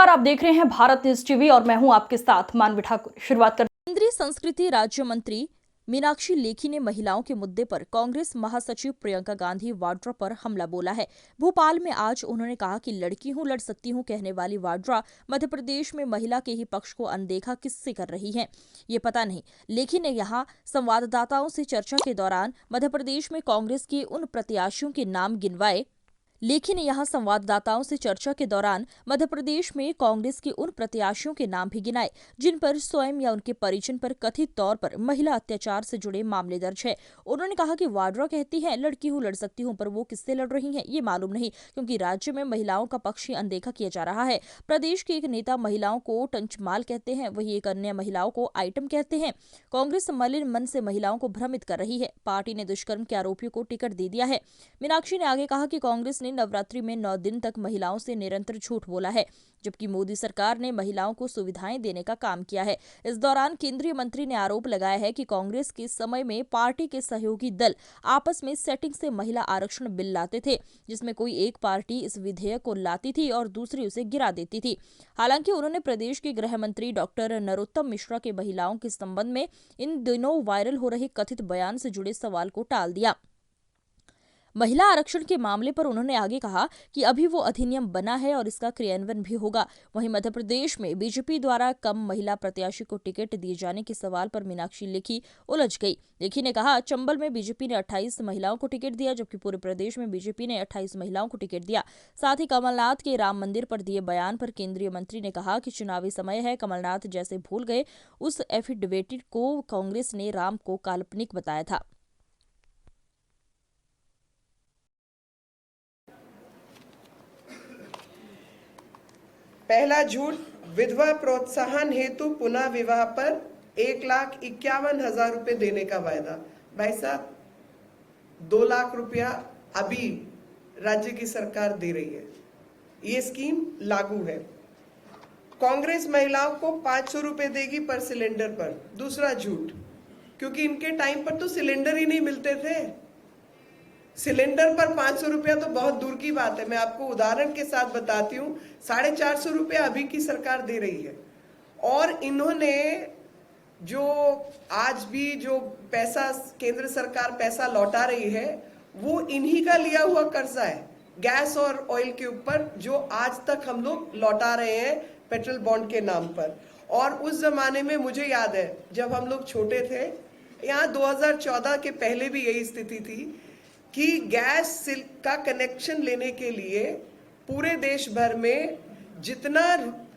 नमस्कार, आप देख रहे हैं भारत न्यूज टीवी और मैं हूं आपके साथ मानवी ठाकुर। शुरुआत कर केंद्रीय संस्कृति राज्य मंत्री मीनाक्षी लेखी ने महिलाओं के मुद्दे पर कांग्रेस महासचिव प्रियंका गांधी वाड्रा पर हमला बोला है। भोपाल में आज उन्होंने कहा कि लड़की हूं लड़ सकती हूं कहने वाली वाड्रा मध्य प्रदेश में महिला के ही पक्ष को अनदेखा किससे कर रही हैं, ये पता नहीं। लेखी ने यहां संवाददाताओं से चर्चा के दौरान मध्य प्रदेश में कांग्रेस के उन प्रत्याशियों के नाम गिनवाए। लेखी ने यहां संवाददाताओं से चर्चा के दौरान मध्य प्रदेश में कांग्रेस के उन प्रत्याशियों के नाम भी गिनाए जिन पर स्वयं या उनके परिजन पर कथित तौर पर महिला अत्याचार से जुड़े मामले दर्ज है। उन्होंने कहा कि वाड्रा कहती है लड़की हूं लड़ सकती हूं, पर वो किससे लड़ रही हैं ये मालूम नहीं, क्योंकि राज्य में महिलाओं का पक्ष ही अनदेखा किया जा रहा है। प्रदेश के एक नेता महिलाओं को टंचमाल कहते हैं, वही एक अन्य महिलाओं को आइटम कहते हैं। कांग्रेस मलिन मन से महिलाओं को भ्रमित कर रही है। पार्टी ने दुष्कर्म के आरोपियों को टिकट दे दिया है। मीनाक्षी ने आगे कहा कि कांग्रेस ने नवरात्रि में 9 दिन तक महिलाओं से निरंतर झूठ बोला है, जबकि मोदी सरकार ने महिलाओं को सुविधाएं देने का काम किया है। इस दौरान केंद्रीय मंत्री ने आरोप लगाया है कि कांग्रेस के समय में पार्टी के सहयोगी दल आपस में सेटिंग से महिला आरक्षण बिल लाते थे, जिसमें कोई एक पार्टी इस विधेयक को लाती थी और दूसरी उसे गिरा देती थी। हालांकि उन्होंने प्रदेश के गृह मंत्री डॉक्टर नरोत्तम मिश्रा के महिलाओं के संबंध में इन दिनों वायरल हो रहे कथित बयान से जुड़े सवाल को टाल दिया। महिला आरक्षण के मामले पर उन्होंने आगे कहा कि अभी वो अधिनियम बना है और इसका क्रियान्वयन भी होगा। वहीं मध्य प्रदेश में बीजेपी द्वारा कम महिला प्रत्याशी को टिकट दिए जाने के सवाल पर मीनाक्षी लेखी उलझ गई। लेखी ने कहा चंबल में बीजेपी ने 28 महिलाओं को टिकट दिया, जबकि पूरे प्रदेश में बीजेपी ने 28 महिलाओं को टिकट दिया। साथ ही कमलनाथ के राम मंदिर पर दिए बयान पर केंद्रीय मंत्री ने कहा कि चुनावी समय है, कमलनाथ जैसे भूल गए उस एफिडेविट को कांग्रेस ने राम को काल्पनिक बताया था। पहला झूठ, विधवा प्रोत्साहन हेतु पुनः विवाह पर 1,51,000 रुपए देने का वायदा। भाई साहब, 2 लाख रुपया अभी राज्य की सरकार दे रही है, ये स्कीम लागू है। कांग्रेस महिलाओं को 500 रुपए देगी पर सिलेंडर पर। दूसरा झूठ, क्योंकि इनके टाइम पर तो सिलेंडर ही नहीं मिलते थे। सिलेंडर पर 500 रुपया तो बहुत दूर की बात है। मैं आपको उदाहरण के साथ बताती हूँ, 450 रुपया अभी की सरकार दे रही है। और इन्होंने जो आज भी जो पैसा केंद्र सरकार पैसा लौटा रही है, वो इन्हीं का लिया हुआ कर्जा है गैस और ऑयल के ऊपर, जो आज तक हम लोग लौटा रहे हैं पेट्रोल बॉन्ड के नाम पर। और उस जमाने में मुझे याद है, जब हम लोग छोटे थे, यहाँ 2014 के पहले भी यही स्थिति थी कि गैस का कनेक्शन लेने के लिए पूरे देश भर में जितना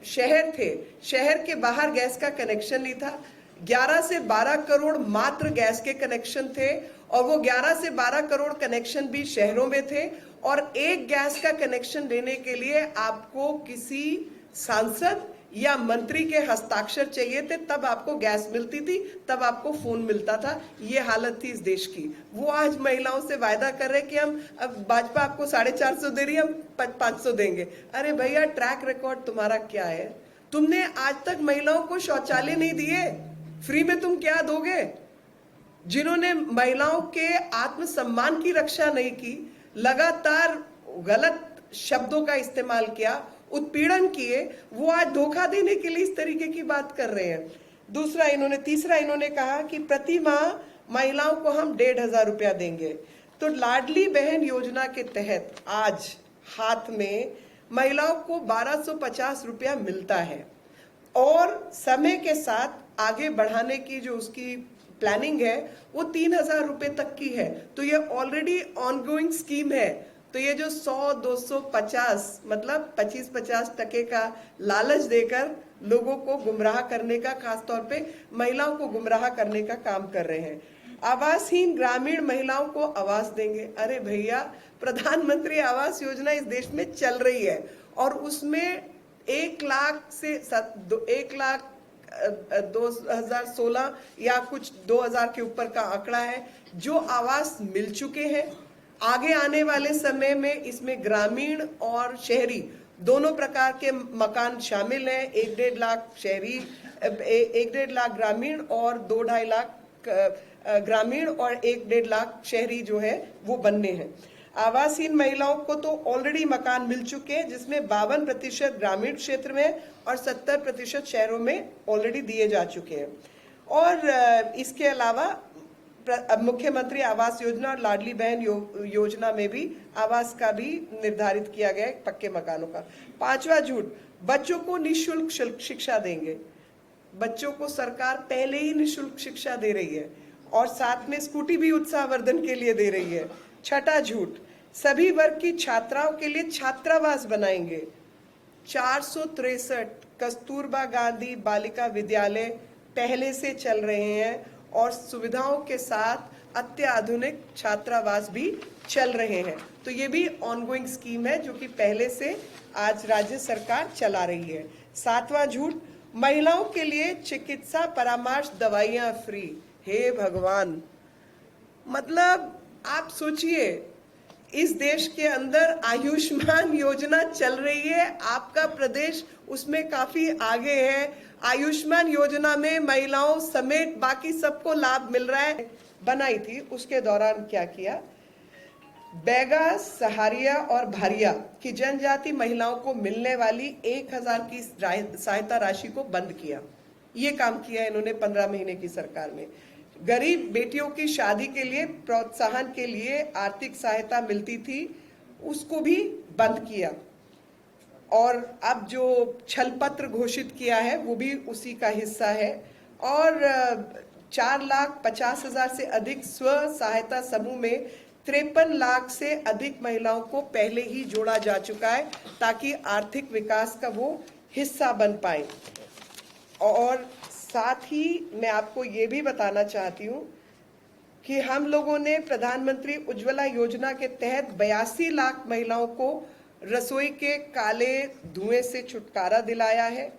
शहर थे, शहर के बाहर गैस का कनेक्शन नहीं था। 11 से 12 करोड़ मात्र गैस के कनेक्शन थे, और वो 11 से 12 करोड़ कनेक्शन भी शहरों में थे। और एक गैस का कनेक्शन लेने के लिए आपको किसी सांसद या मंत्री के हस्ताक्षर चाहिए थे, तब आपको गैस मिलती थी, तब आपको फोन मिलता था। ये हालत थी इस देश की। वो आज महिलाओं से वायदा कर रहे कि हम अब भाजपा आपको 450 दे रही है, हम 500 देंगे। अरे भैया, ट्रैक रिकॉर्ड तुम्हारा क्या है? तुमने आज तक महिलाओं को शौचालय नहीं दिए, फ्री में तुम क्या दोगे? जिन्होंने महिलाओं के आत्मसम्मान की रक्षा नहीं की, लगातार गलत शब्दों का इस्तेमाल किया, उत्पीड़न किए, वो आज धोखा देने के लिए इस तरीके की बात कर रहे हैं। तीसरा इन्होंने कहा कि प्रति माह महिलाओं को हम 1,500 रुपया देंगे। तो लाडली बहन योजना के तहत आज हाथ में महिलाओं को 1,250 रुपया मिलता है, और समय के साथ आगे बढ़ाने की जो उसकी प्लानिंग है वो 3,000 रुपए तक की है। तो ये ऑलरेडी ऑनगोइंग स्कीम है। तो ये जो 100, 250 मतलब 25-50% का लालच देकर लोगों को गुमराह करने का, खासतौर पे महिलाओं को गुमराह करने का काम कर रहे हैं। आवासहीन ग्रामीण महिलाओं को आवास देंगे। अरे भैया, प्रधानमंत्री आवास योजना इस देश में चल रही है, और उसमें 1 लाख से 1 लाख 2016 या कुछ 2000 के ऊपर का आंकड़ा है जो आवास मिल चुके हैं। आगे आने वाले समय में इसमें ग्रामीण और शहरी दोनों प्रकार के मकान शामिल हैं। 1-1.5 लाख शहरी, 1-1.5 लाख ग्रामीण, और 2-2.5 लाख ग्रामीण और 1-1.5 लाख शहरी जो है वो बनने हैं। आवासहीन महिलाओं को तो ऑलरेडी मकान मिल चुके हैं, जिसमें 52% ग्रामीण क्षेत्र में और 70% शहरों में ऑलरेडी दिए जा चुके हैं। और इसके अलावा अब मुख्यमंत्री आवास योजना और लाडली बहन योजना में भी आवास का भी निर्धारित किया गया है, पक्के मकानों का। 5वां झूठ, बच्चों को निःशुल्क शिक्षा देंगे। बच्चों को सरकार पहले ही निःशुल्क शिक्षा दे रही है और साथ में स्कूटी भी उत्साहवर्धन के लिए दे रही है। 6वां झूठ, सभी वर्ग की छात्राओं के लिए छात्रावास बनाएंगे। 463 कस्तूरबा गांधी बालिका विद्यालय पहले से चल रहे हैं और सुविधाओं के साथ अत्याधुनिक छात्रावास भी चल रहे हैं। तो ये भी ऑनगोइंग स्कीम है जो कि पहले से आज राज्य सरकार चला रही है। 7वां झूठ, महिलाओं के लिए चिकित्सा परामर्श दवाइयां फ्री। हे भगवान, मतलब आप सोचिए, इस देश के अंदर आयुष्मान योजना चल रही है, आपका प्रदेश उसमें काफी आगे है। आयुष्मान योजना में महिलाओं समेत बाकी सबको लाभ मिल रहा है। बनाई थी, उसके दौरान क्या किया, बैगा, सहारिया और भारिया की जनजाति महिलाओं को मिलने वाली 1000 की सहायता राशि को बंद किया। ये काम किया इन्होंने 15 महीने की सरकार में। गरीब बेटियों की शादी के लिए प्रोत्साहन के लिए आर्थिक सहायता मिलती थी, उसको भी बंद किया। और अब जो छलपत्र घोषित किया है वो भी उसी का हिस्सा है। और 4,50,000 से अधिक स्व सहायता समूह में 53 लाख से अधिक महिलाओं को पहले ही जोड़ा जा चुका है ताकि आर्थिक विकास का वो हिस्सा बन पाए। और साथ ही मैं आपको ये भी बताना चाहती हूँ कि हम लोगों ने प्रधानमंत्री उज्ज्वला योजना के तहत 82 लाख महिलाओं को रसोई के काले धुएं से छुटकारा दिलाया है।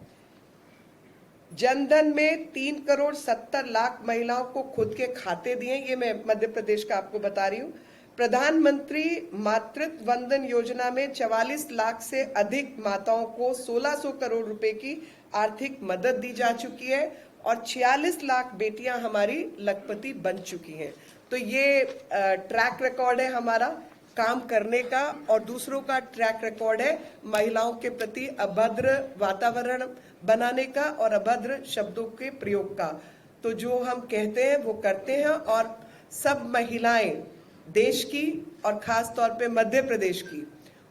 जनधन में 3,70,00,000 महिलाओं को खुद के खाते दिए, ये मैं मध्य प्रदेश का आपको बता रही हूँ। प्रधानमंत्री मातृत्व वंदन योजना में 44 लाख से अधिक माताओं को 1600 करोड़ रुपए की आर्थिक मदद दी जा चुकी है और 46 लाख बेटियां हमारी लखपति बन चुकी हैं। तो ये ट्रैक रिकॉर्ड है हमारा काम करने का, और दूसरों का ट्रैक रिकॉर्ड है महिलाओं के प्रति अभद्र वातावरण बनाने का और अभद्र शब्दों के प्रयोग का। तो जो हम कहते हैं वो करते हैं, और सब महिलाएं देश की और खास तौर पे मध्य प्रदेश की,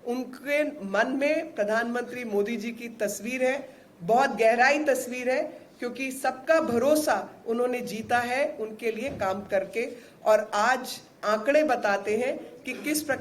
उनके मन में प्रधानमंत्री मोदी जी की तस्वीर है, बहुत गहराई तस्वीर है, क्योंकि सबका भरोसा उन्होंने जीता है उनके लिए काम करके। और आज आंकड़े बताते हैं कि किस प्रकार